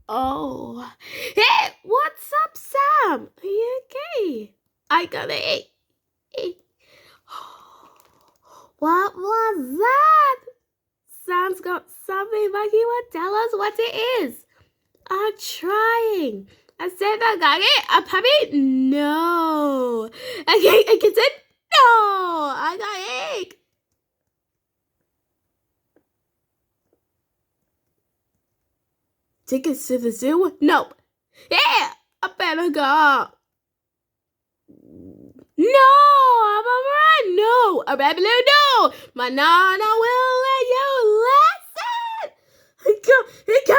Oh. Hey, what's up, Sam? Are you okay? I gotta eat. What was that? Sam's got something, but he won't tell us what it is. I'm trying. I said I got it. A puppy? No. I can say no. I got egg. Tickets to the zoo? Nope. Yeah, I better go. No, I'm alright. No, a red balloon. No, my nana will let you listen. Go.